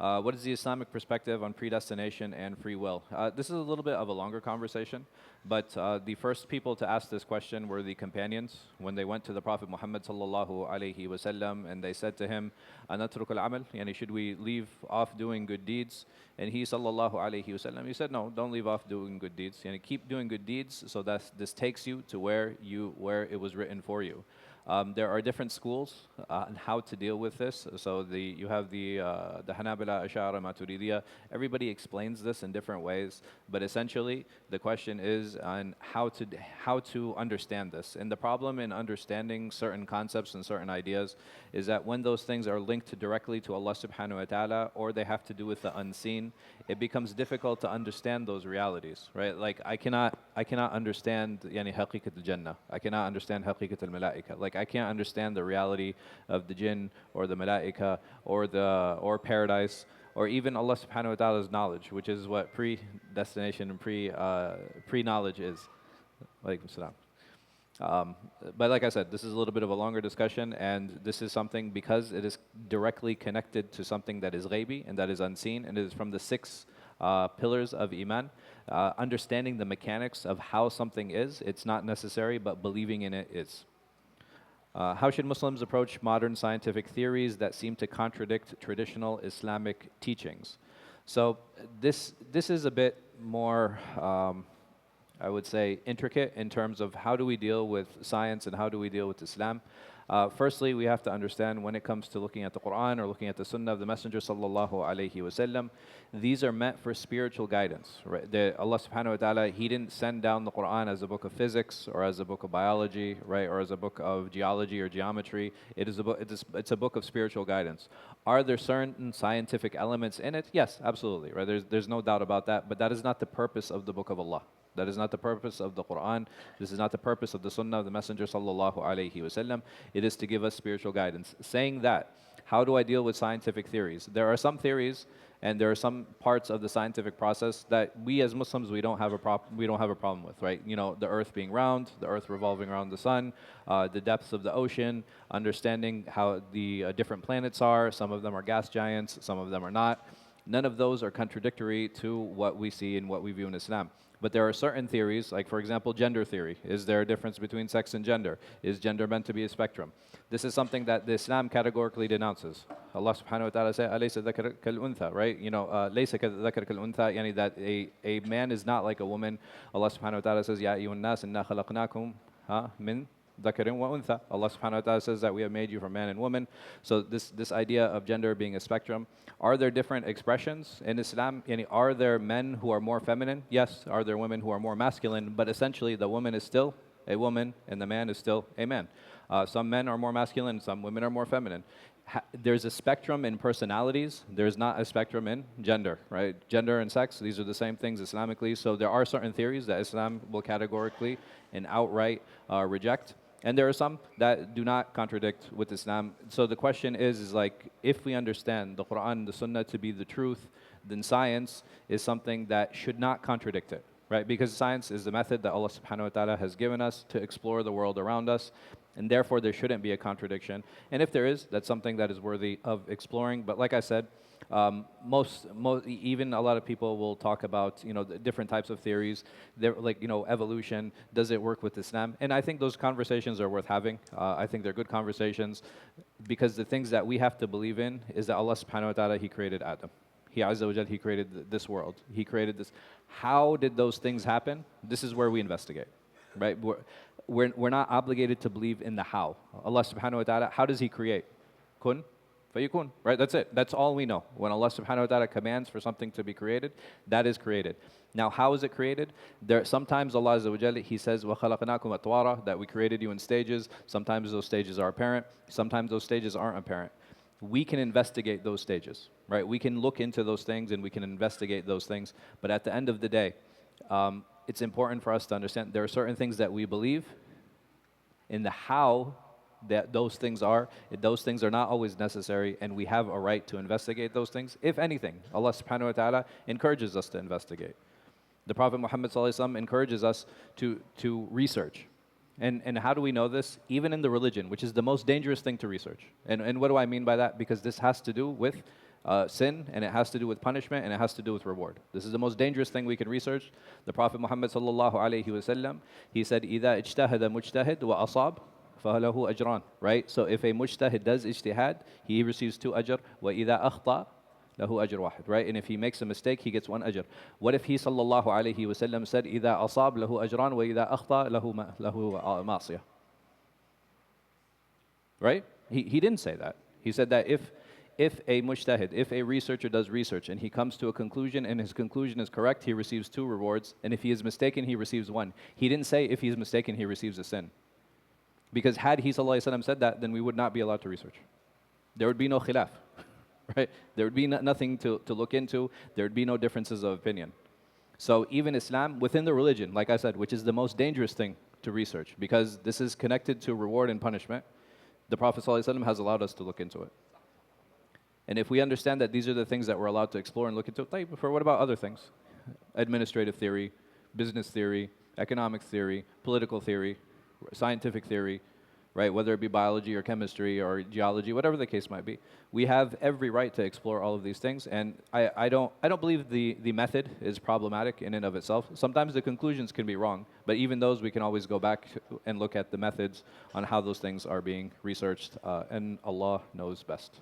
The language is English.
What is the Islamic perspective on predestination and free will? This is a little bit of a longer conversation, but the first people to ask this question were the companions when they went to the Prophet Muhammad sallallahu alaihi wasallam and they said to him, "Anatruk al-amal?" Yani should we leave off doing good deeds? And he sallallahu alaihi wasallam, he said, "No, don't leave off doing good deeds. Yani keep doing good deeds so that this takes you to where it was written for you." There are different schools on how to deal with this. So you have the Hanabila, Ash'ara, Maturidiyya. Everybody explains this in different ways, but essentially the question is on how to understand this. And the problem in understanding certain concepts and certain ideas is that when those things are linked directly to Allah subhanahu wa ta'ala, or they have to do with the unseen, it becomes difficult to understand those realities, right? Like I cannot understand yani haqiqat al-jannah. I cannot understand haqiqat al-malaika. Like I can't understand the reality of the jinn or the malaika or paradise or even Allah subhanahu wa ta'ala's knowledge, which is what predestination and pre-knowledge is. Walaikum salam. But like I said, this is a little bit of a longer discussion, and this is something because it is directly connected to something that is ghaibi and that is unseen, and it is from the six pillars of Iman. Understanding the mechanics of how something is, it's not necessary, but believing in it is. How should Muslims approach modern scientific theories that seem to contradict traditional Islamic teachings? So this is a bit more I would say, intricate in terms of how do we deal with science and how do we deal with Islam. Firstly, we have to understand when it comes to looking at the Quran or looking at the Sunnah of the Messenger sallallahu alaihi wasallam, these are meant for spiritual guidance. Right? Allah subhanahu wa ta'ala, He didn't send down the Quran as a book of physics or as a book of biology, right, or as a book of geology or geometry. It's a book of spiritual guidance. Are there certain scientific elements in it? Yes, absolutely. Right? There's no doubt about that. But that is not the purpose of the book of Allah. That is not the purpose of the Quran. This is not the purpose of the Sunnah of the Messenger sallallahu alaihi wasallam. It is to give us spiritual guidance. Saying that, how do I deal with scientific theories? There are some theories and there are some parts of the scientific process that we as Muslims we don't have a problem with, right? You know, the Earth being round, the Earth revolving around the sun, the depths of the ocean, understanding how the different planets are. Some of them are gas giants, some of them are not. None of those are contradictory to what we see and what we view in Islam. But there are certain theories, like for example, gender theory. Is there a difference between sex and gender? Is gender meant to be a spectrum? This is something that the Islam categorically denounces. Allah subhanahu wa ta'ala says, أَلَيْسَ الذَّكَرُ كَالْأُنْثَى, right? You know, لَيْسَ كَالذَّكَرِ كَالْأُنْثَى, yani that a man is not like a woman. Allah subhanahu wa ta'ala says, يَا أَيُّهَا النَّاسِ إِنَّا خَلَقْنَاكُمْ مِنْ ذَكَرٍ وَأُنْثَى. Allah subhanahu wa ta'ala says that we have made you from man and woman. So this idea of gender being a spectrum. Are there different expressions in Islam? Yani, are there men who are more feminine? Yes. Are there women who are more masculine? But essentially the woman is still a woman and the man is still a man. Some men are more masculine, some women are more feminine. There's a spectrum in personalities. There's not a spectrum in gender, right? Gender and sex, these are the same things Islamically. So there are certain theories that Islam will categorically and outright reject. And there are some that do not contradict with Islam. So the question is like, if we understand the Quran and the Sunnah to be the truth, then science is something that should not contradict it, right? Because science is the method that Allah subhanahu wa ta'ala has given us to explore the world around us. And therefore, there shouldn't be a contradiction. And if there is, that's something that is worthy of exploring. But like I said, even a lot of people will talk about, you know, the different types of theories. They're like, you know, evolution, does it work with Islam? And I think those conversations are worth having. I think they're good conversations because the things that we have to believe in is that Allah subhanahu wa ta'ala, He created Adam. He Azza wa Jal, He created this world. He created this. How did those things happen? This is where we investigate, right? We're not obligated to believe in the how. Allah subhanahu wa ta'ala, how does He create? Kun fayakun, right? That's it. That's all we know. When Allah subhanahu wa ta'ala commands for something to be created, that is created. Now, how is it created? Sometimes Allah Azza wa Jalla, He says, وَخَلَقْنَاكُمْ أَطْوَارًا, that we created you in stages. Sometimes those stages are apparent. Sometimes those stages aren't apparent. We can investigate those stages, right? We can look into those things and we can investigate those things. But at the end of the day, it's important for us to understand there are certain things that we believe in the how that those things are not always necessary, and we have a right to investigate those things. If anything, Allah subhanahu wa ta'ala encourages us to investigate. The Prophet Muhammad sallallahu alaihi wasallam encourages us to research. And how do we know this? Even in the religion, which is the most dangerous thing to research. And what do I mean by that? Because this has to do with sin, and it has to do with punishment, and it has to do with reward. This is the most dangerous thing we can research. The Prophet Muhammad sallallahu alaihi wasallam, he said, إِذَا اجْتَهَدَ مُجْتَهِدْ وَأَصَابَ فَهَلَهُ أَجْران. Right? So if a mujtahid does ijtihad, he receives 2 ajr. وَإِذَا أَخْطَأ له أجر واحد. Right? And if he makes a mistake, he gets 1 ajr. What if he sallallahu alaihi wasallam said, إِذَا أَصَاب له أجران وَإِذَا أَخْطَأ له مَعْصِيَةٌ. Right? He didn't say that. He said that if a mujtahid, if a researcher does research and he comes to a conclusion and his conclusion is correct, he receives 2 rewards. And if he is mistaken, he receives 1. He didn't say if he is mistaken, he receives a sin. Because had he sallallahu alaihi wasallam said that, then we would not be allowed to research. There would be no khilaf. Right? There would be nothing to look into. There would be no differences of opinion. So even Islam, within the religion, like I said, which is the most dangerous thing to research, because this is connected to reward and punishment, the Prophet ﷺ has allowed us to look into it. And if we understand that these are the things that we're allowed to explore and look into, what about other things? Administrative theory, business theory, economic theory, political theory, scientific theory, right? Whether it be biology or chemistry or geology, whatever the case might be. We have every right to explore all of these things, and I don't believe the method is problematic in and of itself. Sometimes the conclusions can be wrong, but even those we can always go back and look at the methods on how those things are being researched, and Allah knows best.